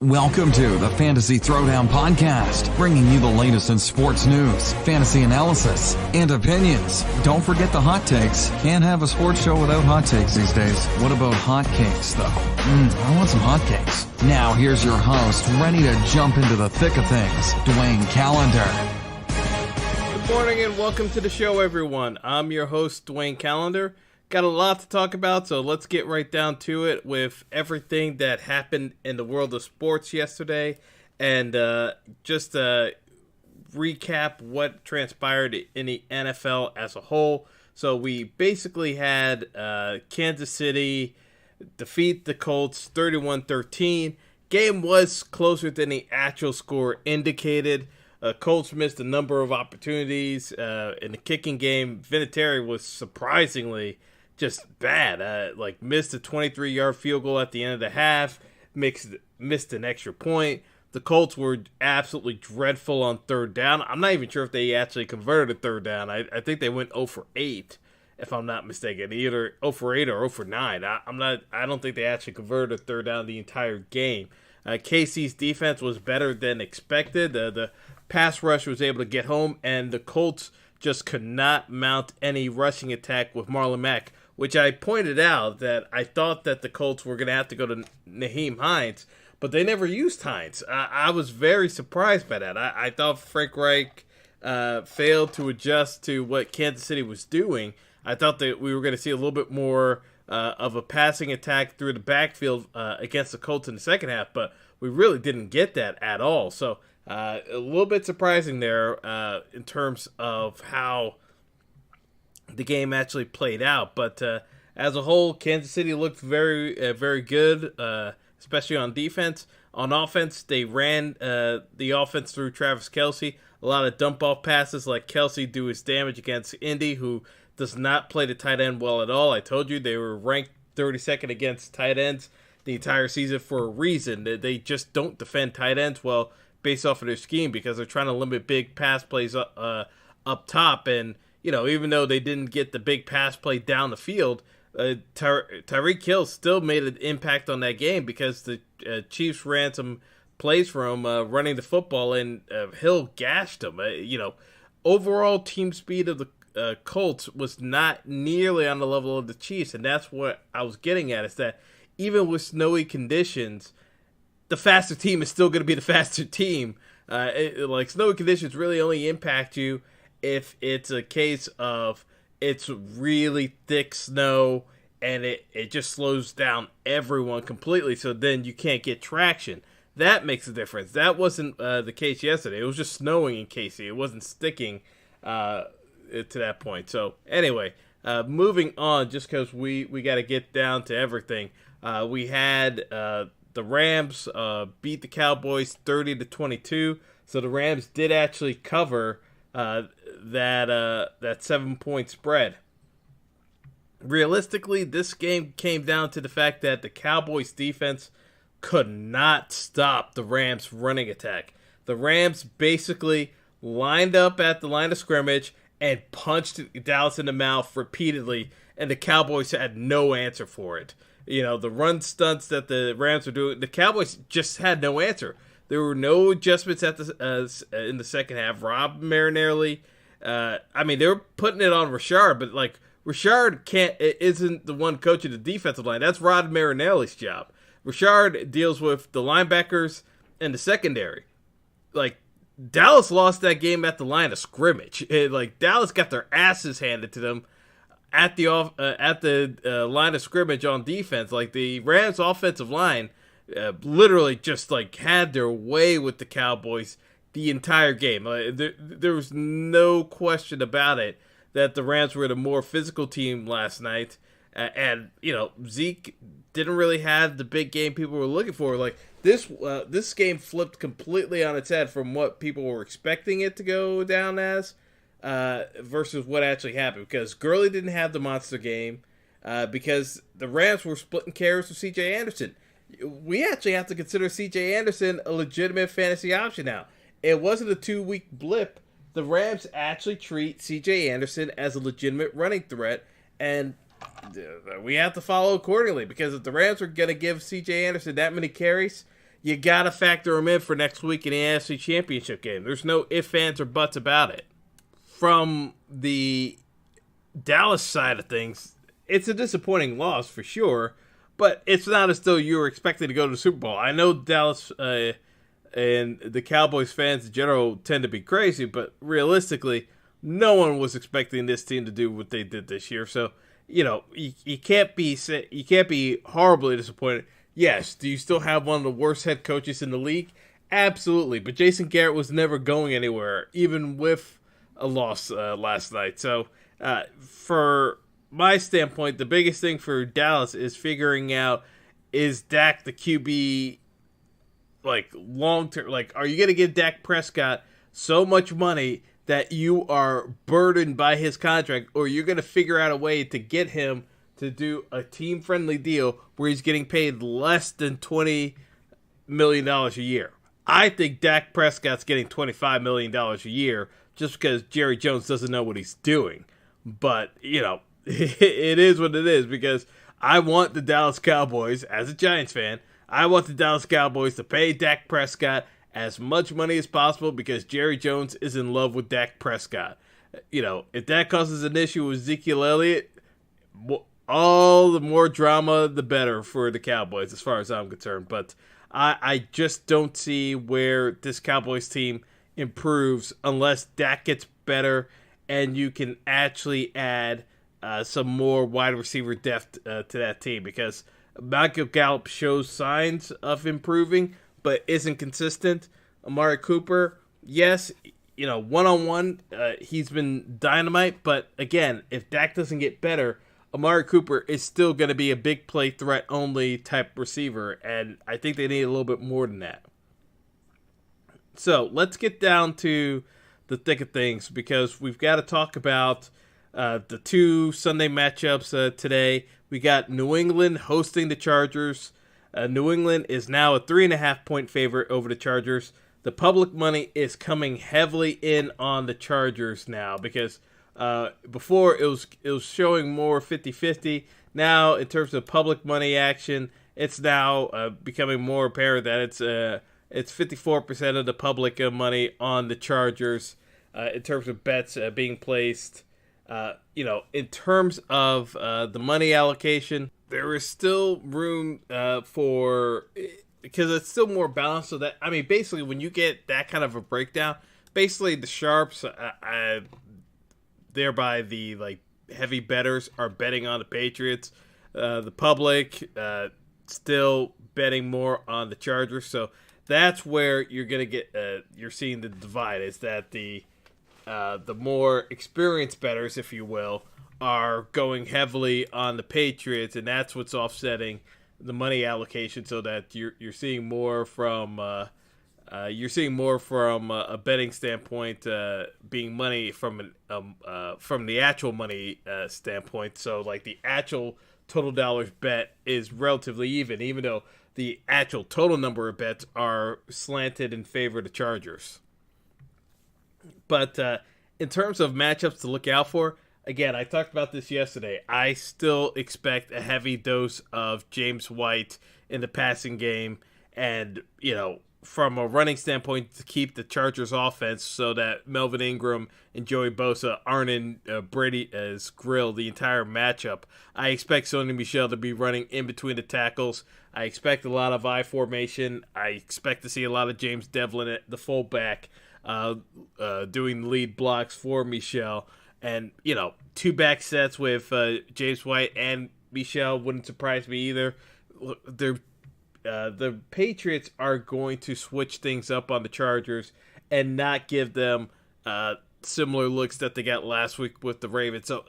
Welcome to the Fantasy Throwdown Podcast, bringing you the latest in sports news, fantasy analysis, and opinions. Don't forget the hot takes. Can't have a sports show without hot takes these days. What about hot cakes, though? I want some hot cakes. Now here's your host, ready to jump into the thick of things, Dwayne Callender. Good morning and welcome to the show, everyone. I'm your host, Dwayne Callender. Got a lot to talk about, so let's get right down to it with everything that happened in the world of sports yesterday and just recap what transpired in the NFL as a whole. So we basically had Kansas City defeat the Colts 31-13. Game was closer than the actual score indicated. Colts missed a number of opportunities in the kicking game. Vinatieri was surprisingly just bad. Missed a 23-yard field goal at the end of the half. Missed an extra point. The Colts were absolutely dreadful on third down. I'm not even sure if they actually converted a third down. I think they went 0 for 8, if I'm not mistaken. Either 0 for 8 or 0 for 9. I don't think they actually converted a third down the entire game. KC's defense was better than expected. The pass rush was able to get home, and the Colts just could not mount any rushing attack with Marlon Mack, which I pointed out that I thought that the Colts were going to have to go to Nyheim Hines, but they never used Hines. I was very surprised by that. I thought Frank Reich failed to adjust to what Kansas City was doing. I thought that we were going to see a little bit more of a passing attack through the backfield against the Colts in the second half, but we really didn't get that at all. So a little bit surprising there in terms of how the game actually played out. But as a whole, Kansas City looked very, very good, especially on defense. On offense, they ran the offense through Travis Kelce. A lot of dump-off passes, like Kelce do his damage against Indy, who does not play the tight end well at all. I told you they were ranked 32nd against tight ends the entire season for a reason. They just don't defend tight ends well based off of their scheme because they're trying to limit big pass plays up top. And, you know, even though they didn't get the big pass play down the field, Tyreek Hill still made an impact on that game because the Chiefs ran some plays for him running the football, and Hill gashed him. Overall team speed of the Colts was not nearly on the level of the Chiefs, and that's what I was getting at, is that even with snowy conditions, the faster team is still going to be the faster team. Snowy conditions really only impact you if it's a case of it's really thick snow and it just slows down everyone completely, so then you can't get traction. That makes a difference. That wasn't the case yesterday. It was just snowing in KC. It wasn't sticking to that point. So anyway, moving on, just because we got to get down to everything. We had the Rams beat the Cowboys 30-22. So the Rams did actually cover that 7-point spread. Realistically, this game came down to the fact that the Cowboys defense could not stop the Rams running attack. The Rams basically lined up at the line of scrimmage and punched Dallas in the mouth repeatedly, and the Cowboys had no answer for it. You know, the run stunts that the Rams were doing, the Cowboys just had no answer. There were no adjustments at in the second half. Rob Marinelli, they were putting it on Richard, but Richard isn't the one coaching the defensive line. That's Rod Marinelli's job. Richard deals with the linebackers and the secondary. Dallas lost that game at the line of scrimmage. Dallas got their asses handed to them at the line of scrimmage on defense. The Rams' offensive line literally just had their way with the Cowboys the entire game. There was no question about it that the Rams were the more physical team last night. And Zeke didn't really have the big game people were looking for. This game flipped completely on its head from what people were expecting it to go down as versus what actually happened. Because Gurley didn't have the monster game because the Rams were splitting carries with C.J. Anderson. We actually have to consider C.J. Anderson a legitimate fantasy option now. It wasn't a 2-week blip. The Rams actually treat C.J. Anderson as a legitimate running threat, and we have to follow accordingly, because if the Rams are going to give C.J. Anderson that many carries, you got to factor him in for next week in the AFC Championship game. There's no ifs, ands, or buts about it. From the Dallas side of things, it's a disappointing loss for sure, but it's not as though you were expecting to go to the Super Bowl. I know Dallas and the Cowboys fans in general tend to be crazy, but realistically, no one was expecting this team to do what they did this year. So, you can't be horribly disappointed. Yes, do you still have one of the worst head coaches in the league? Absolutely, but Jason Garrett was never going anywhere, even with a loss last night. So, for my standpoint, the biggest thing for Dallas is figuring out, is Dak the QB, long term? Are you going to give Dak Prescott so much money that you are burdened by his contract, or you're going to figure out a way to get him to do a team-friendly deal where he's getting paid less than $20 million a year? I think Dak Prescott's getting $25 million a year just because Jerry Jones doesn't know what he's doing. But, it is what it is, because I want the Dallas Cowboys, as a Giants fan, I want the Dallas Cowboys to pay Dak Prescott as much money as possible because Jerry Jones is in love with Dak Prescott. If that causes an issue with Ezekiel Elliott, all the more drama, the better for the Cowboys, as far as I'm concerned. But I just don't see where this Cowboys team improves unless Dak gets better and you can actually add some more wide receiver depth to that team, because Michael Gallup shows signs of improving but isn't consistent. Amari Cooper, yes, one-on-one, he's been dynamite, but again, if Dak doesn't get better, Amari Cooper is still going to be a big play threat only type receiver, and I think they need a little bit more than that. So let's get down to the thick of things, because we've got to talk about the two Sunday matchups today. We got New England hosting the Chargers. New England is now a 3.5-point favorite over the Chargers. The public money is coming heavily in on the Chargers now, because before it was showing more 50-50. Now, in terms of public money action, it's now becoming more apparent that it's 54% of the public money on the Chargers in terms of bets being placed. In terms of the money allocation, there is still room because it's still more balanced. So that, basically, when you get that kind of a breakdown, basically the sharps, thereby the heavy bettors, are betting on the Patriots. The public still betting more on the Chargers. So that's where you're gonna get you're seeing the divide, is that the more experienced bettors, if you will, are going heavily on the Patriots, and that's what's offsetting the money allocation, so that you're seeing more from a betting standpoint, being money from the actual money standpoint. So the actual total dollars bet is relatively even though the actual total number of bets are slanted in favor of the Chargers. But in terms of matchups to look out for, again, I talked about this yesterday. I still expect a heavy dose of James White in the passing game, and from a running standpoint, to keep the Chargers offense so that Melvin Ingram and Joey Bosa aren't in Brady's grill the entire matchup. I expect Sony Michel to be running in between the tackles. I expect a lot of I formation. I expect to see a lot of James Devlin at the fullback doing the lead blocks for Michel. And, two back sets with James White and Michel wouldn't surprise me either. The Patriots are going to switch things up on the Chargers and not give them similar looks that they got last week with the Ravens. So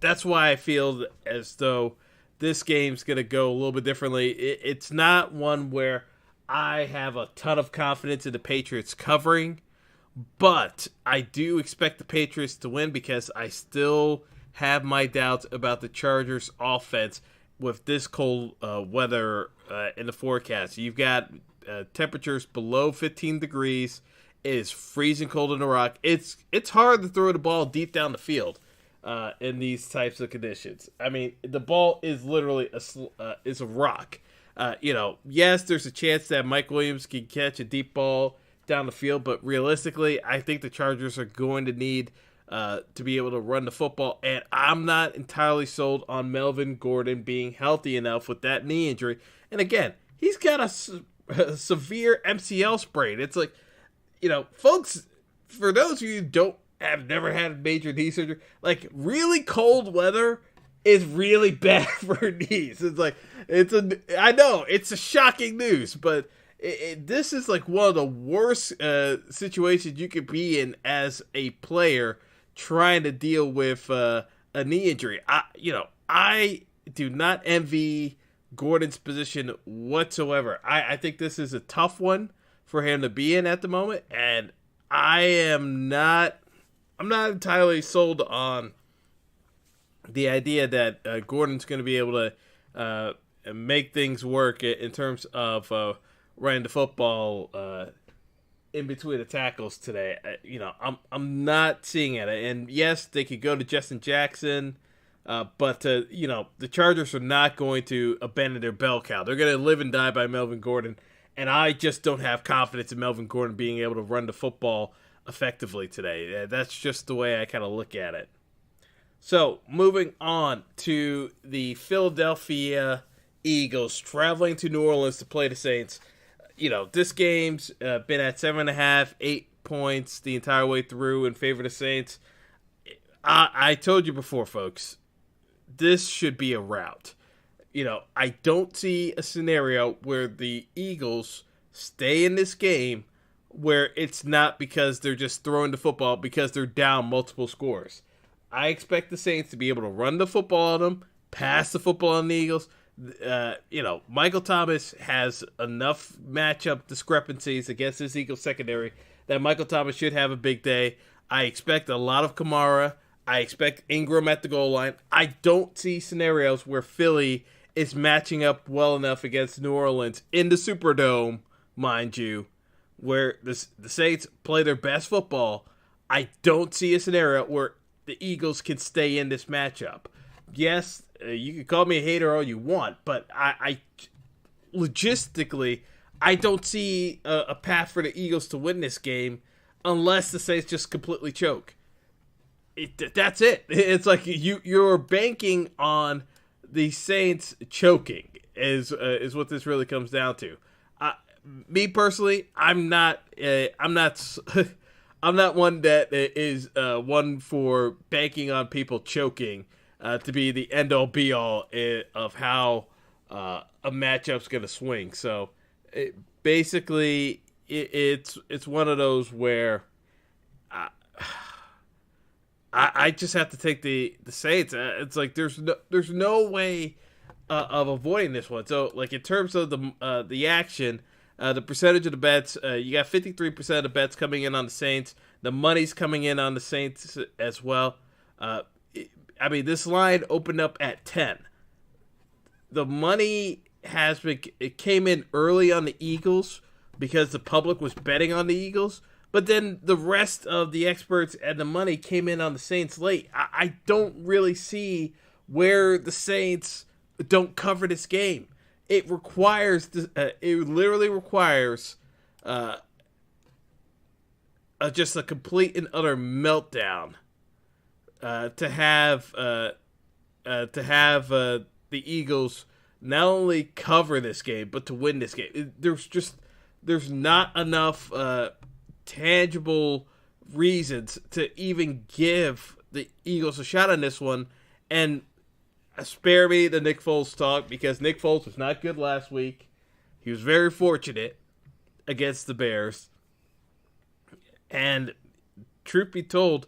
that's why I feel as though this game's going to go a little bit differently. It's not one where I have a ton of confidence in the Patriots covering, but I do expect the Patriots to win because I still have my doubts about the Chargers offense with this cold weather in the forecast. You've got temperatures below 15 degrees. It is freezing cold in the rock. It's hard to throw the ball deep down the field in these types of conditions. I mean, the ball is literally is a rock. Yes, there's a chance that Mike Williams can catch a deep ball down the field, but realistically, I think the Chargers are going to need to be able to run the football, and I'm not entirely sold on Melvin Gordon being healthy enough with that knee injury. And again, he's got a severe MCL sprain. It's like, folks, for those of you who have never had major knee surgery, like, really cold weather is really bad for knees. I know it's a shocking news, but this is like one of the worst situations you could be in as a player trying to deal with a knee injury. I do not envy Gordon's position whatsoever. I think this is a tough one for him to be in at the moment, and I'm not entirely sold on the idea that Gordon's going to be able to make things work in terms of running the football in between the tackles today. I'm not seeing it. And yes, they could go to Justin Jackson, but the Chargers are not going to abandon their bell cow. They're going to live and die by Melvin Gordon, and I just don't have confidence in Melvin Gordon being able to run the football effectively today. That's just the way I kind of look at it. So, moving on to the Philadelphia Eagles traveling to New Orleans to play the Saints. This game's been at 7.5, 8 points the entire way through in favor of the Saints. I told you before, folks, this should be a rout. I don't see a scenario where the Eagles stay in this game where it's not because they're just throwing the football because they're down multiple scores. I expect the Saints to be able to run the football on them, pass the football on the Eagles. Michael Thomas has enough matchup discrepancies against this Eagles secondary that Michael Thomas should have a big day. I expect a lot of Kamara. I expect Ingram at the goal line. I don't see scenarios where Philly is matching up well enough against New Orleans in the Superdome, mind you, where the Saints play their best football. I don't see a scenario where the Eagles can stay in this matchup. Yes, you can call me a hater all you want, but I logistically, I don't see a path for the Eagles to win this game unless the Saints just completely choke. That's it. It's like you're banking on the Saints choking is what this really comes down to. Me personally, I'm not I'm not one that is one for banking on people choking to be the end-all be-all of how a matchup's going to swing. So basically, it's one of those where I just have to take the Saints. It's like there's no way of avoiding this one. So like in terms of the action. The percentage of the bets, you got 53% of the bets coming in on the Saints. The money's coming in on the Saints as well. This line opened up at 10. The money it came in early on the Eagles because the public was betting on the Eagles. But then the rest of the experts and the money came in on the Saints late. I don't really see where the Saints don't cover this game. It requires, it literally requires just a complete and utter meltdown to have the Eagles not only cover this game but to win this game. There's not enough tangible reasons to even give the Eagles a shot on this one, and spare me the Nick Foles talk because Nick Foles was not good last week. He was very fortunate against the Bears. And truth be told,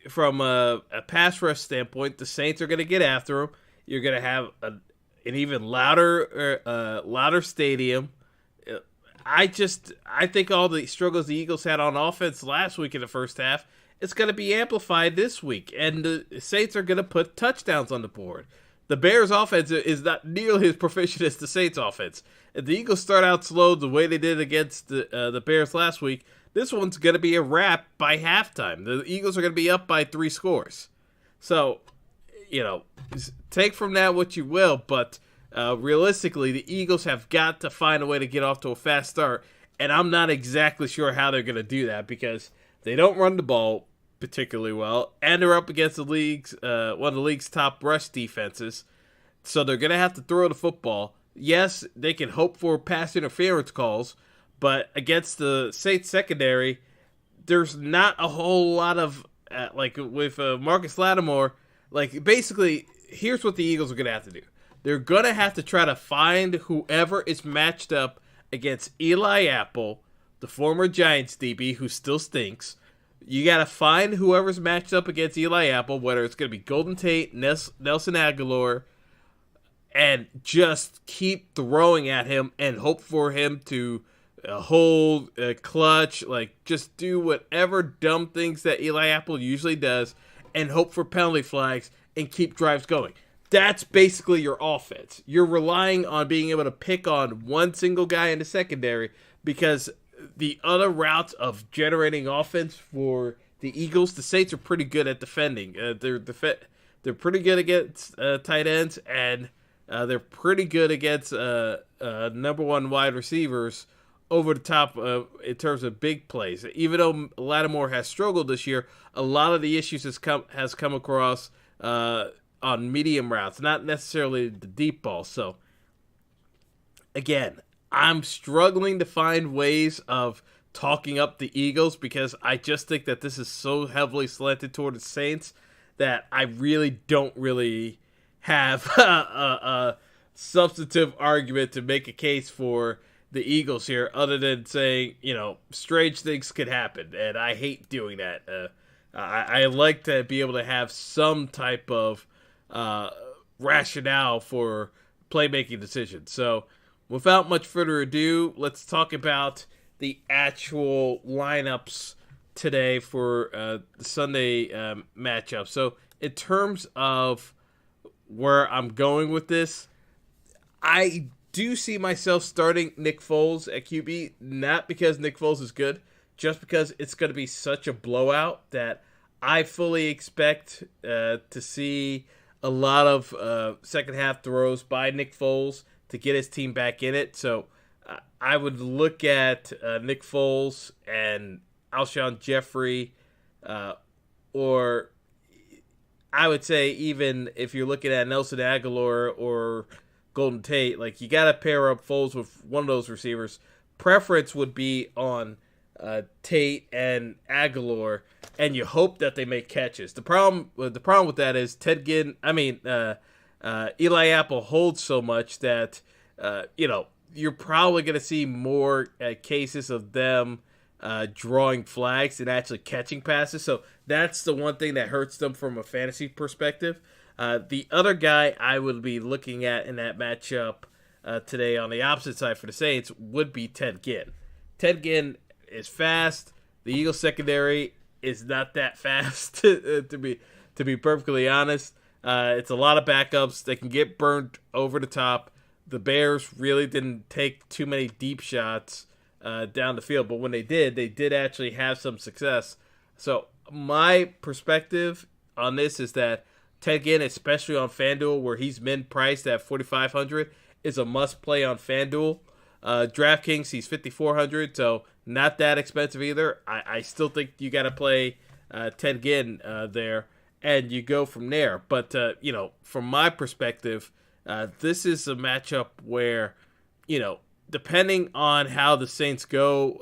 from a pass rush standpoint, the Saints are going to get after him. You're going to have an even louder stadium. I think all the struggles the Eagles had on offense last week in the first half, it's going to be amplified this week, and the Saints are going to put touchdowns on the board. The Bears' offense is not nearly as proficient as the Saints' offense. If the Eagles start out slow the way they did against the Bears last week, this one's going to be a wrap by halftime. The Eagles are going to be up by 3 scores. So, take from that what you will, but realistically, the Eagles have got to find a way to get off to a fast start, and I'm not exactly sure how they're going to do that because they don't run the ball particularly well, and they're up against one of the league's top rush defenses, so they're going to have to throw the football. Yes, they can hope for pass interference calls, but against the Saints secondary, there's not a whole lot of, like with Marcus Lattimore, like basically, here's what the Eagles are going to have to do. They're going to have to try to find whoever is matched up against Eli Apple, the former Giants DB who still stinks. You got to find whoever's matched up against Eli Apple, whether it's going to be Golden Tate, Nelson Aguilar, and just keep throwing at him and hope for him to hold, clutch, like just do whatever dumb things that Eli Apple usually does and hope for penalty flags and keep drives going. That's basically your offense. You're relying on being able to pick on one single guy in the secondary because the other routes of generating offense for the Eagles, the Saints are pretty good at defending. They're pretty good against tight ends, and they're pretty good against number one wide receivers over the top in terms of big plays. Even though Lattimore has struggled this year, a lot of the issues has come across on medium routes, not necessarily the deep ball. So, again, I'm struggling to find ways of talking up the Eagles because I just think that this is so heavily slanted toward the Saints that I really don't have a substantive argument to make a case for the Eagles here other than saying, strange things could happen, and I hate doing that. I like to be able to have some type of rationale for playmaking decisions. So, without much further ado, let's talk about the actual lineups today for the Sunday matchup. So, in terms of where I'm going with this, I do see myself starting Nick Foles at QB, not because Nick Foles is good, just because it's going to be such a blowout that I fully expect to see a lot of second half throws by Nick Foles to get his team back in it. So I would look at Nick Foles and Alshon Jeffrey, or I would say even if you're looking at Nelson Aguilar or Golden Tate, like you got to pair up Foles with one of those receivers. Preference would be on Tate and Aguilar, and you hope that they make catches. The problem with that is Eli Apple holds so much that you're probably going to see more cases of them drawing flags than actually catching passes. So that's the one thing that hurts them from a fantasy perspective. The other guy I would be looking at in that matchup today on the opposite side for the Saints would be Ted Ginn. Ted Ginn is fast. The Eagles secondary is not that fast, to be perfectly honest. It's a lot of backups. They can get burned over the top. The Bears really didn't take too many deep shots down the field, but when they did actually have some success. So my perspective on this is that Ted Ginn, especially on FanDuel, where he's min-priced at $4,500, is a must-play on FanDuel. DraftKings, he's $5,400, so not that expensive either. I still think you got to play Ted Ginn there, and you go from there. But, from my perspective, this is a matchup where, depending on how the Saints go,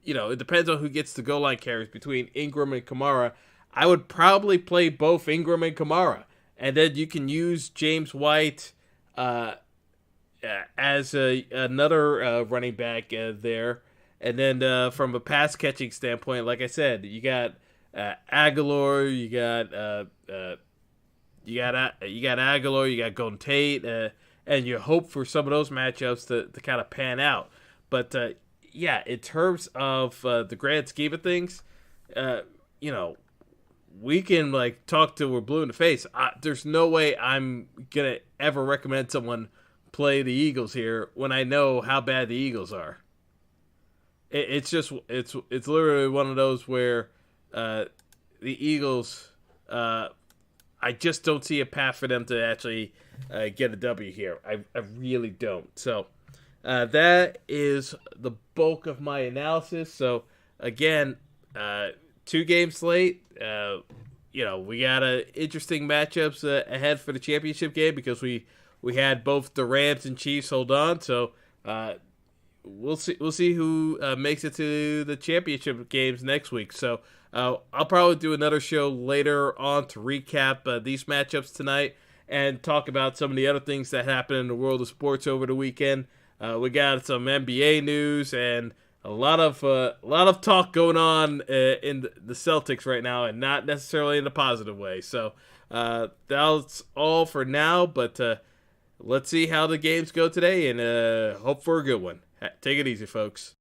it depends on who gets the goal line carries between Ingram and Kamara. I would probably play both Ingram and Kamara, and then you can use James White as another running back there. And then from a pass catching standpoint, like I said, you got Aguilar, you got Aguilar, you got Golden Tate, and you hope for some of those matchups to kind of pan out. But in terms of the grand scheme of things, we can talk till we're blue in the face. There's no way I'm gonna ever recommend someone play the Eagles here when I know how bad the Eagles are. It's literally one of those where the Eagles, I I just don't see a path for them to actually get a W here. I really don't. So that is the bulk of my analysis. So again, 2 games late. We got interesting matchups ahead for the championship game because we had both the Rams and Chiefs hold on. So we'll see who makes it to the championship games next week. So I'll probably do another show later on to recap these matchups tonight and talk about some of the other things that happened in the world of sports over the weekend. We got some NBA news and a lot of talk going on in the Celtics right now, and not necessarily in a positive way. So that's all for now, but let's see how the games go today, and hope for a good one. Take it easy, folks.